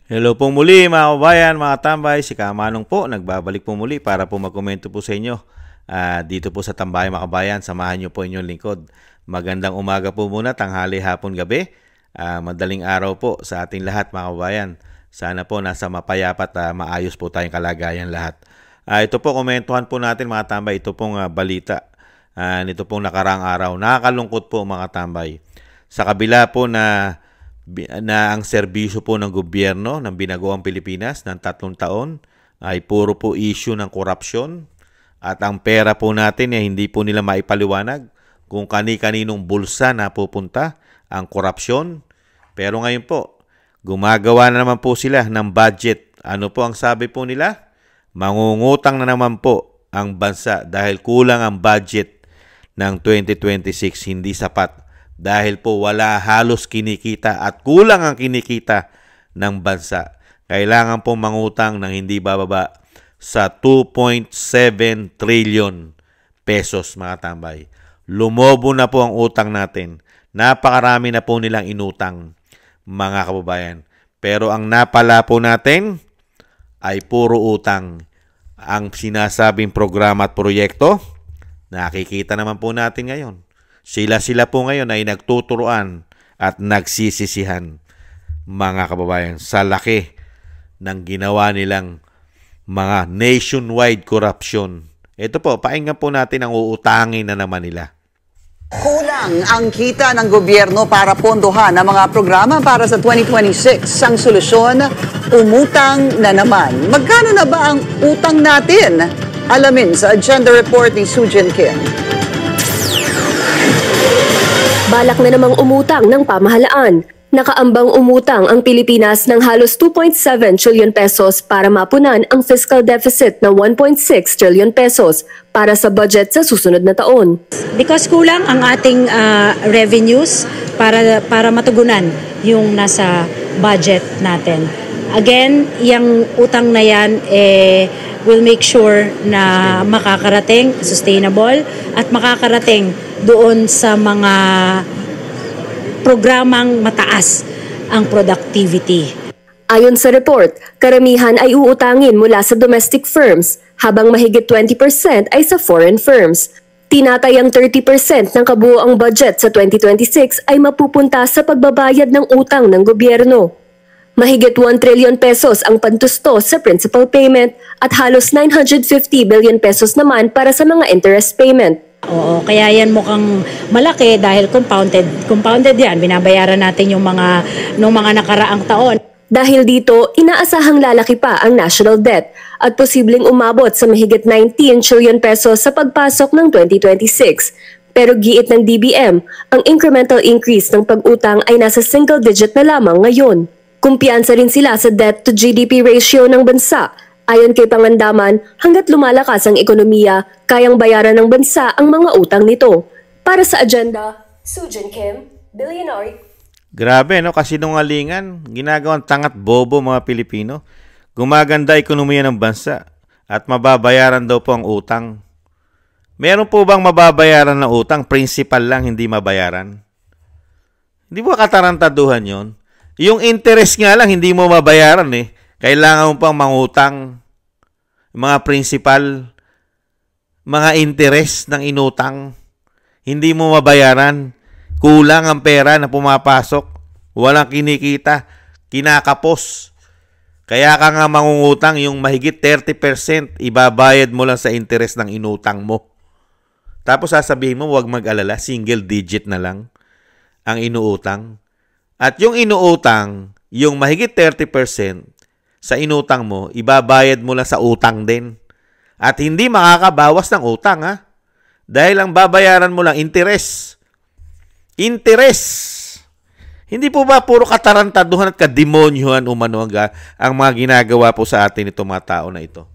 Hello po muli mga kabayan, mga tambay, si Kamanong po, nagbabalik po muli para po magkomento po sa inyo. Dito po sa Tambay mga kabayan, samahan niyo po inyong lingkod. Magandang umaga po muna, tanghali, hapon, gabi. Madaling araw po sa ating lahat mga kabayan. Sana po nasa mapayapa at maayos po tayong kalagayan lahat. Ito po, komentuhan po natin mga tambay, ito pong balita. Nito pong nakarang araw, nakakalungkot po mga tambay. Sa kabila po na ang serbisyo po ng gobyerno ng Binagoang Pilipinas ng 3 taon ay puro po issue ng korupsyon at ang pera po natin ay hindi po nila maipaliwanag kung kani-kaninong bulsa na pupunta ang korupsyon. Pero ngayon po, gumagawa na naman po sila ng budget. Ano po ang sabi po nila? Mangungutang na naman po ang bansa dahil kulang ang budget ng 2026, hindi sapat. Dahil po wala halos kinikita at kulang ang kinikita ng bansa. Kailangan po mangutang ng hindi bababa sa 2.7 trillion pesos mga tambay. Lumobo na po ang utang natin. Napakarami na po nilang inutang mga kababayan. Pero ang napala po natin ay puro utang. Ang sinasabing programa at proyekto, nakikita naman po natin ngayon. Sila po ngayon ay nagtuturuan at nagsisisihan mga kababayan sa laki ng ginawa nilang mga nationwide corruption. Ito po, pakinggan po natin ang uutangin na naman nila. Kulang ang kita ng gobyerno para pondohan ang mga programa para sa 2026. Ang solusyon, umutang na naman. Magkano na ba ang utang natin? Alamin sa agenda report ni Sujin Kim. Balak na namang umutang ng pamahalaan. Nakaambang umutang ang Pilipinas ng halos 2.7 trillion pesos para mapunan ang fiscal deficit na 1.6 trillion pesos para sa budget sa susunod na taon. Because kulang ang ating revenues para matugunan yung nasa budget natin. Again, yung utang na yan will make sure na makakarating, sustainable, at makakarating doon sa mga programang mataas ang productivity. Ayon sa report, karamihan ay uutangin mula sa domestic firms, habang mahigit 20% ay sa foreign firms. Tinatayang 30% ng kabuoang budget sa 2026 ay mapupunta sa pagbabayad ng utang ng gobyerno. Mahigit 1 trillion pesos ang pantusto sa principal payment at halos 950 billion pesos naman para sa mga interest payment. Oo, kaya yan mukhang malaki dahil compounded. Compounded yan, binabayaran natin yung mga nakaraang taon. Dahil dito, inaasahang lalaki pa ang national debt at posibleng umabot sa mahigit 19 trillion pesos sa pagpasok ng 2026. Pero giit ng DBM, ang incremental increase ng pag-utang ay nasa single digit na lamang ngayon. Kumpiyansa rin sila sa debt to GDP ratio ng bansa. Ayon kay Pangandaman, hanggat lumalakas ang ekonomiya, kayang bayaran ng bansa ang mga utang nito. Para sa agenda, Sujin Kim, Billionaire. Grabe, no? Kasinungalingan, ginagawang tangat bobo mga Pilipino. Gumaganda ekonomiya ng bansa at mababayaran daw po ang utang. Meron po bang mababayaran na utang? Principal lang, hindi mabayaran. Hindi ba katarantaduhan yon? Yung interest nga lang, hindi mo mabayaran eh. Kailangan mo pang mangutang. Mga principal, mga interest ng inutang, hindi mo mabayaran. Kulang ang pera na pumapasok. Walang kinikita. Kinakapos. Kaya ka nga mangungutang, yung mahigit 30% ibabayad mo lang sa interest ng inutang mo. Tapos sasabihin mo, huwag mag-alala, single digit na lang ang inuutang. At yung inuutang, yung mahigit 30% sa inutang mo, ibabayad mo lang sa utang din. At hindi makakabawas ng utang, ha? Dahil ang babayaran mo lang, interest. Interest! Hindi po ba puro katarantaduhan at kademonyuhan umano ang mga ginagawa po sa atin itong mga tao na ito?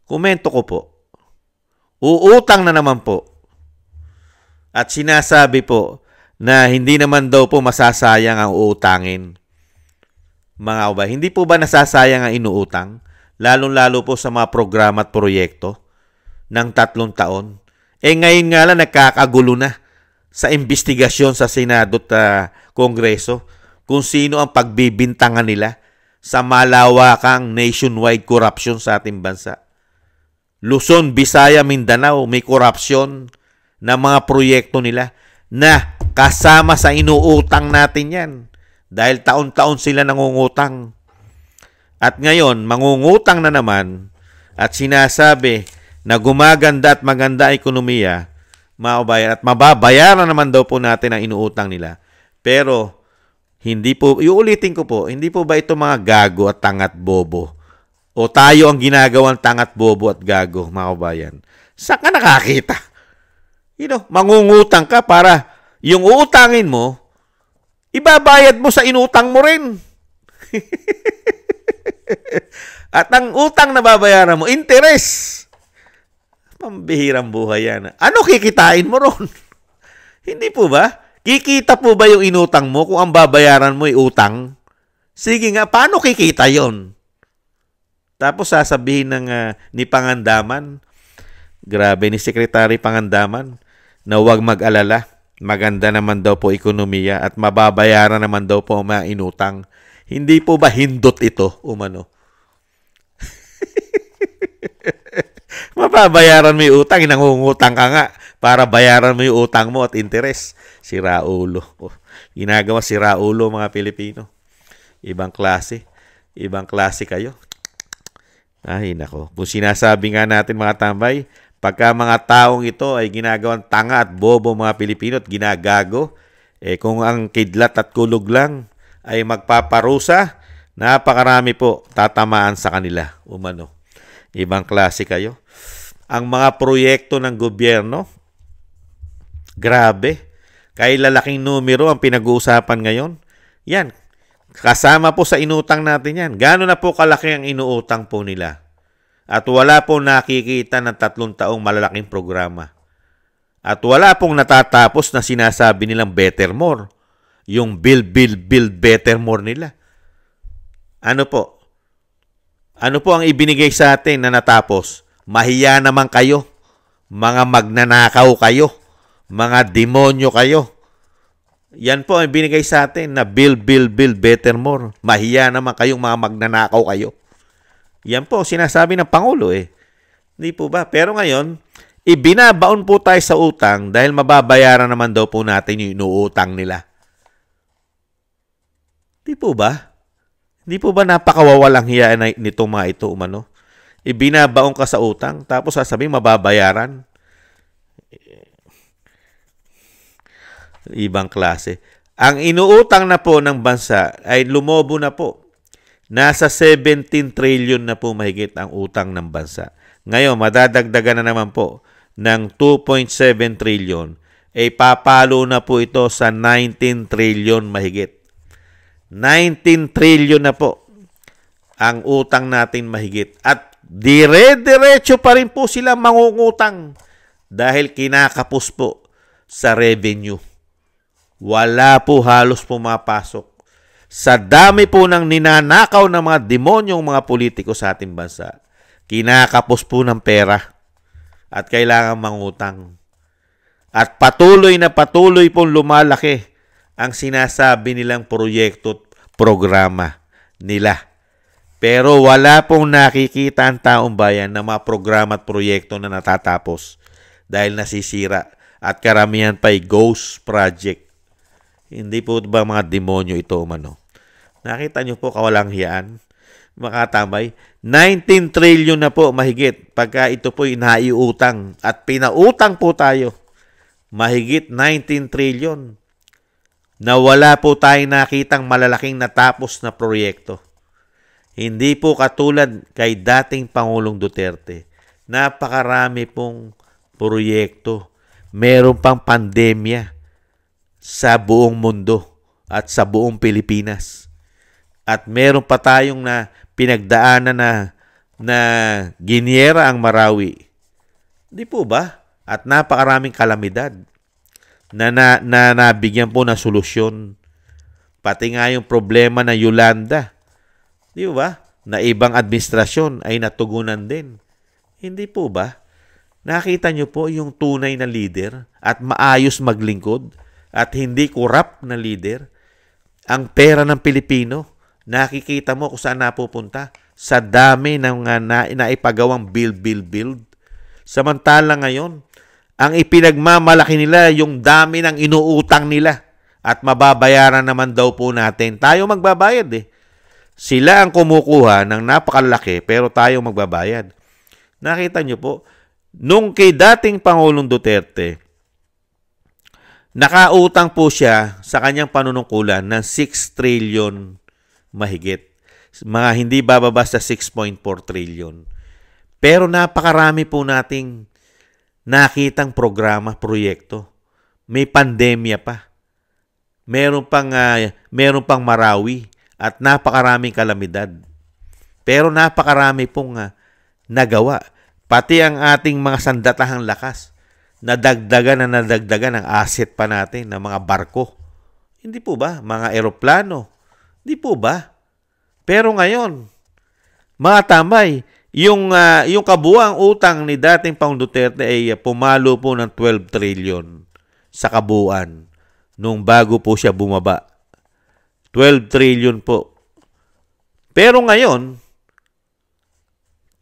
Komento ko po. Uutang na naman po. At sinasabi po na hindi naman daw po masasayang ang uutangin. Mga ba, hindi po ba nasasayang ang inuutang? Lalong-lalo po sa mga programa at proyekto ng 3 taon. Ngayon nga lang nagkakagulo na sa investigasyon sa Senado at Kongreso kung sino ang pagbibintangan nila sa malawakang nationwide corruption sa ating bansa. Luzon, Visaya, Mindanao, may corruption na mga proyekto nila na kasama sa inuutang natin yan. Dahil taon-taon sila nangungutang. At ngayon, mangungutang na naman at sinasabi na gumaganda at maganda ang ekonomiya, at mababayaran naman daw po natin ang inuutang nila. Pero, hindi po, iulitin ko po, hindi po ba ito mga gago at tangat bobo? O tayo ang ginagawang tangat bobo at gago, mga kabayan? Saan ka nakakita? Mangungutang ka para yung uutangin mo, ibabayad mo sa inutang mo rin. At ang utang na babayaran mo, interest. Pambihirang buhay yan. Ano kikitain mo ron? Hindi po ba? Kikita po ba yung inutang mo kung ang babayaran mo ay utang? Sige nga, paano kikita yon? Tapos sasabihin ni Pangandaman, grabe ni Secretary Pangandaman, na huwag mag-alala. Maganda naman daw po ekonomiya at mababayaran naman daw po ang mga inutang. Hindi po ba hindot ito, umano? Mababayaran mo yung utang, nangungutang ka nga para bayaran mo yung utang mo at interest. Si Raulo. Ginagawa si Raulo, mga Pilipino. Ibang klase. Ibang klase kayo. Ay, nako. Kung sinasabi nga natin, mga tambay, pagka mga taong ito ay ginagawang tanga at bobo mga Pilipino at ginagago, kung ang kidlat at kulog lang ay magpaparusa, napakarami po tatamaan sa kanila. Umano. Ibang klase kayo. Ang mga proyekto ng gobyerno, grabe. Kay lalaking numero ang pinag-uusapan ngayon. Yan. Kasama po sa inutang natin yan. Gano'n na po kalaki ang inuutang po nila. At wala po nakikita ng 3 taong malalaking programa. At wala pong natatapos na sinasabi nilang better more. Yung build better more nila. Ano po? Ano po ang ibinigay sa atin na natapos? Mahiya naman kayo. Mga magnanakaw kayo. Mga demonyo kayo. Yan po ang binigay sa atin na build better more. Mahiya naman kayong mga magnanakaw kayo. Yan po sinasabi ng Pangulo Hindi po ba? Pero ngayon, ibinabaon po tayo sa utang dahil mababayaran naman daw po natin yung inuutang nila. Hindi po ba? Hindi po ba napakawawalang hiya nitong mga ito, umano? Ibinabaon ka sa utang, tapos sasabihin mababayaran. Ibang klase. Ang inuutang na po ng bansa ay lumobo na po. Nasa 17 trillion na po mahigit ang utang ng bansa. Ngayon, madadagdagan na naman po ng 2.7 trillion. Papalo na po ito sa 19 trillion mahigit. 19 trillion na po ang utang natin mahigit. At dire-diretso pa rin po sila mangungutang dahil kinakapos po sa revenue. Wala po halos pumapasok. Sa dami po ng ninanakaw ng mga demonyong mga politiko sa ating bansa, kinakapos po ng pera at kailangan mangutang. At patuloy na patuloy pong lumalaki ang sinasabi nilang proyekto at programa nila. Pero wala pong nakikita ang taong bayan na mga programa at proyekto na natatapos dahil nasisira at karamihan pa ay ghost project. Hindi po ba mga demonyo ito, umano? Nakita nyo po kawalang hiyaan? Makatambay. 19 trillion na po mahigit pagka ito po naiutang at pinautang po tayo. Mahigit 19 trillion na wala po tayong nakitang malalaking natapos na proyekto. Hindi po katulad kay dating Pangulong Duterte. Napakarami pong proyekto. Meron pang pandemya sa buong mundo at sa buong Pilipinas. At meron pa tayong pinagdaanan na giniera ang Marawi. Di po ba? At napakaraming kalamidad na nabigyan po ng solusyon. Pati nga yung problema na Yolanda. Di ba? Na ibang administrasyon ay natugunan din. Hindi po ba? Nakita nyo po yung tunay na leader at maayos maglingkod at hindi corrupt na leader. Ang pera ng Pilipino Nakikita mo kung saan napupunta. Sa dami ng naipagawang build. Samantala ngayon, ang ipinagmamalaki nila yung dami ng inuutang nila at mababayaran naman daw po natin. Tayo magbabayad eh. Sila ang kumukuha ng napakalaki pero tayo magbabayad. Nakita nyo po, nung kay dating Pangulong Duterte, nakautang po siya sa kanyang panunungkulan ng 6 trillion mahigit. Mga hindi bababa sa 6.4 trillion. Pero napakarami po nating nakitang programa, proyekto. May pandemya pa. Meron pang Marawi at napakaraming kalamidad. Pero napakarami pong nagawa. Pati ang ating mga sandatahang lakas, nadagdagan ng asset pa natin, ng mga barko. Hindi po ba? Mga eroplano. Hindi po ba? Pero ngayon, mga tambay, yung kabuuang utang ni dating Pangulong Duterte ay pumalo po ng 12 trillion sa kabuuan nung bago po siya bumaba. 12 trillion po. Pero ngayon,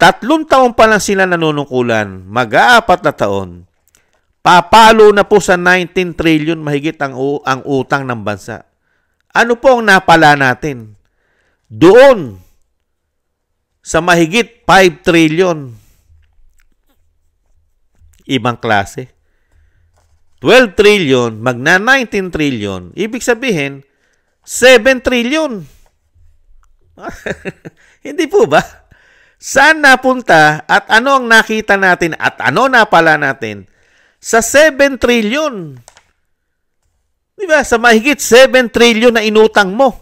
3 taon pa lang sila nanunungkulan, mag-4 na taon, papalo na po sa 19 trillion mahigit ang utang ng bansa. Ano po ang napala natin? Doon, sa mahigit 5 trillion, ibang klase. 12 trillion, magna 19 trillion, ibig sabihin, 7 trillion. Hindi po ba? Saan napunta at ano ang nakita natin at ano napala natin sa 7 trillion? Di ba? Sa mahigit 7 trillion na inutang mo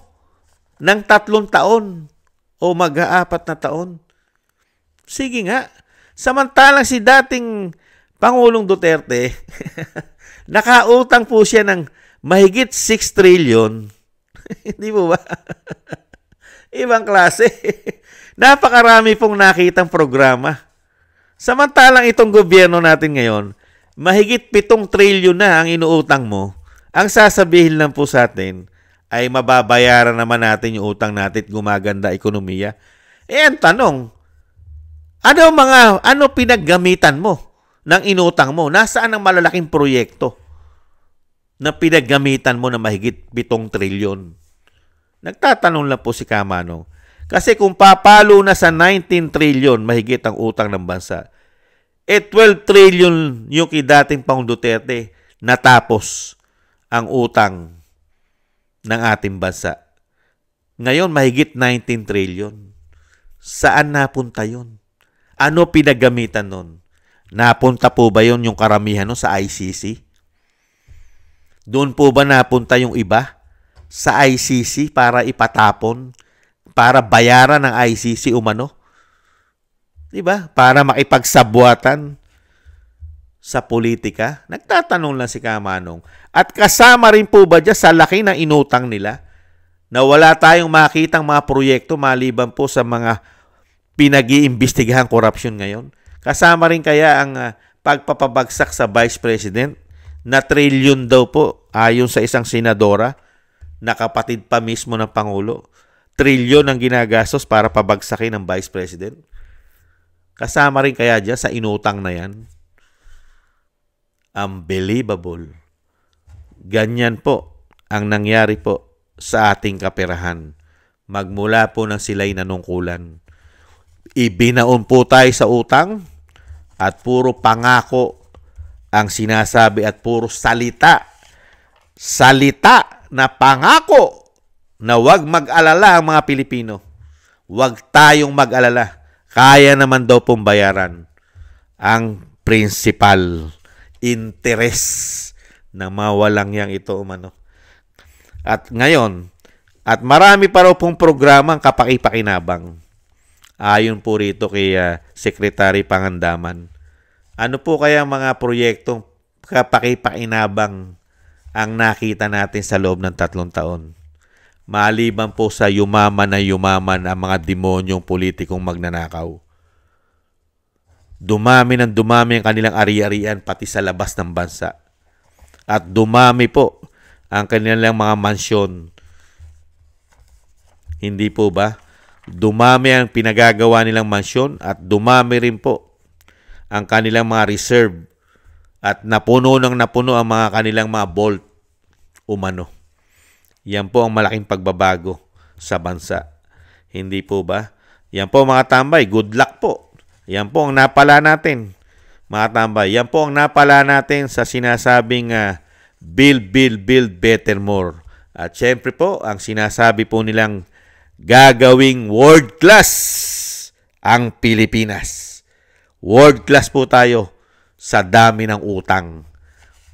ng 3 taon o mag-4 na taon. Sige nga. Samantalang si dating Pangulong Duterte, nakautang po siya ng mahigit 6 trillion. Hindi po ba? Ibang klase. Napakarami pong nakitang programa. Samantalang itong gobyerno natin ngayon, mahigit 7 trillion na ang inuutang mo. Ang sasabihin lang po sa atin ay mababayaran naman natin yung utang natin at gumaganda ekonomiya. Ang tanong, ano pinaggamitan mo ng inutang mo? Nasaan ang malalaking proyekto na pinaggamitan mo na mahigit 7 trillion? Nagtatanong lang po si Kamanong. Kasi kung papalo na sa 19 trillion mahigit ang utang ng bansa, 12 trillion yung dating Pangulong Duterte natapos ang utang ng ating bansa. Ngayon, mahigit 19 trillion. Saan napunta yun? Ano pinagamitan nun? Napunta po ba yun yung karamihan nun sa ICC? Doon po ba napunta yung iba sa ICC para ipatapon? Para bayaran ng ICC umano? Diba? Para makipagsabwatan sa politika? Nagtatanong lang si Kamanong. At kasama rin po ba dyan sa laki ng inutang nila na wala tayong makitang mga proyekto maliban po sa mga pinag-iimbestigahang korupsyon ngayon? Kasama rin kaya ang pagpapabagsak sa Vice President na trilyon daw po ayon sa isang senadora na kapatid pa mismo ng Pangulo? Trilyon ang ginagastos para pabagsakin ng Vice President? Kasama rin kaya dyan sa inutang na yan? Unbelievable. Ganyan po ang nangyari po sa ating kaperahan. Magmula po nang sila'y nanungkulan. Ibinaon po tayo sa utang at puro pangako ang sinasabi at puro salita. Salita na pangako na huwag mag-alala ang mga Pilipino. Huwag tayong mag-alala. Kaya naman daw pong bayaran ang principal interest ng mga walang yang ito umano. At ngayon, at marami pa raw pong programang kapaki-pakinabang. Ayon po rito kay Secretary Pangandaman. Ano po kaya mga proyektong kapaki-pakinabang ang nakita natin sa loob ng 3 taon? Maliban po sa yumaman ang mga demonyong politikong magnanakaw. Dumami ng dumami ang kanilang ari-arian pati sa labas ng bansa. At dumami po ang kanilang mga mansyon Hindi po ba? Dumami ang pinagagawa nilang mansyon at dumami rin po ang kanilang mga reserve at napuno ang mga kanilang mga vault umano. Yan po ang malaking pagbabago sa bansa. Hindi po ba? Yan po mga tambay, good luck po. Yan po ang napala natin. Mga tambay, yan po ang napala natin sa sinasabing build better more. At syempre po, ang sinasabi po nilang gagawing world class ang Pilipinas. World class po tayo sa dami ng utang.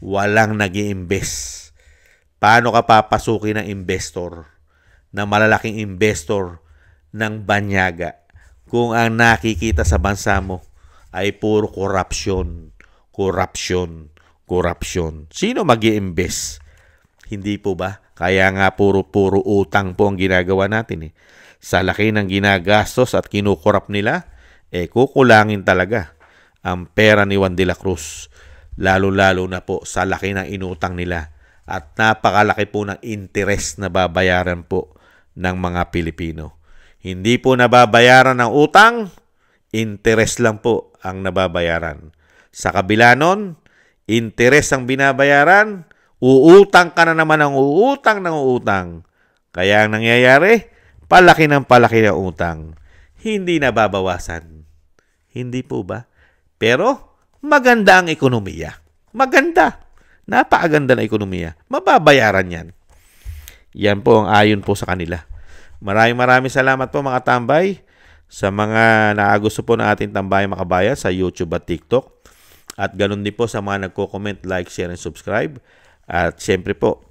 Walang nag-i-invest. Paano ka papasukin ng investor, na malalaking investor ng banyaga, kung ang nakikita sa bansa mo ay puro corruption? Sino mag-i-invest? Hindi po ba? Kaya nga puro utang po ang ginagawa natin. Sa laki ng ginagastos at kinukurap nila, kukulangin talaga ang pera ni Juan de la Cruz. Lalo-lalo na po sa laki ng inutang nila. At napakalaki po ng interest na babayaran po ng mga Pilipino. Hindi po nababayaran ng utang, interest lang po ang nababayaran. Sa kabila nun, interest ang binabayaran, uutang ka na naman ng uutang. Kaya ang nangyayari, palaki ng utang. Hindi nababawasan. Hindi po ba? Pero maganda ang ekonomiya. Maganda. Napakaganda na ekonomiya. Mababayaran yan. Yan po ang ayon po sa kanila. Maraming salamat po mga tambay sa mga naagusto po ng ating Tambayan Makabayan sa YouTube at TikTok. At ganun din po sa mga nagko-comment, like, share, and subscribe. At siyempre po,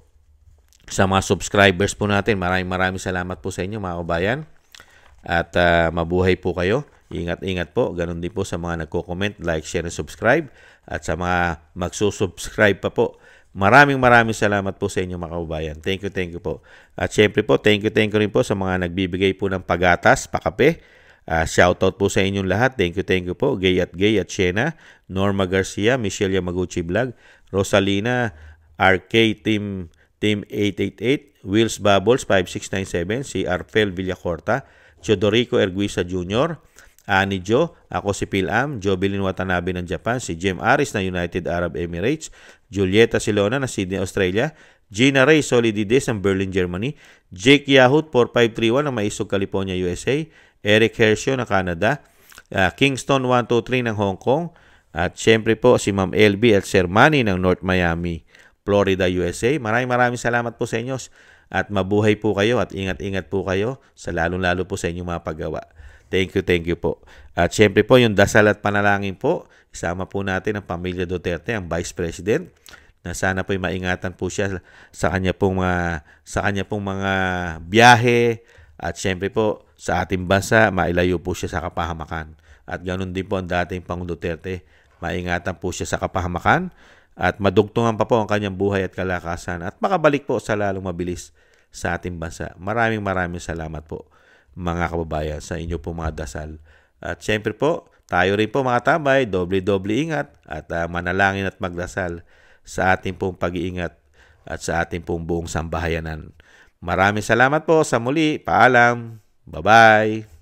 sa mga subscribers po natin, maraming salamat po sa inyo mga kabayan. At mabuhay po kayo. Ingat po. Ganun din po sa mga nagko-comment, like, share, and subscribe. At sa mga magsusubscribe pa po, maraming salamat po sa inyo mga kababayan. Thank you po. At syempre po, thank you rin po sa mga nagbibigay po ng pagatas, pakape. Shoutout po sa inyong lahat. Thank you po. Gay at Shena, Norma Garcia, Michelle Yamaguchi Vlog, Rosalina, RK Team 888, Wills Bubbles 5697, si Arfel Villacorta, Chodorico Erguisa Jr., Ani Jo, ako si Pilam, Jovelyn Watanabe ng Japan, si Jem Aris na United Arab Emirates, Julieta Silona na Sydney, Australia, Gina Ray Solidides ng Berlin, Germany, Jake Yahut 4531 ng Maisog, California, USA, Eric Hershio ng Canada, Kingston 123 ng Hong Kong, at syempre po si Ma'am LB at Sir Manny ng North Miami, Florida, USA. Maraming salamat po sa inyo at mabuhay po kayo at ingat po kayo sa lalong-lalo po sa inyong mga paggawa. Thank you po. At syempre po yung dasal at panalangin po, isama po natin ang pamilya Duterte, ang Vice President, na sana po'y maingatan po siya sa kanya pong mga biyahe, at syempre po sa ating bansa mailayo po siya sa kapahamakan. At ganoon din po ang dating Pangulong Duterte, maingatan po siya sa kapahamakan at madugtungan pa po ang kanyang buhay at kalakasan at makabalik po sa lalong mabilis sa ating bansa. Maraming salamat po mga kababayan sa inyo po mga dasal. At syempre po, tayo rin po mga tambay, doble ingat at manalangin at magdasal sa ating pong pag-iingat at sa ating pong buong sambahayanan. Maraming salamat po sa muli. Paalam. Bye-bye.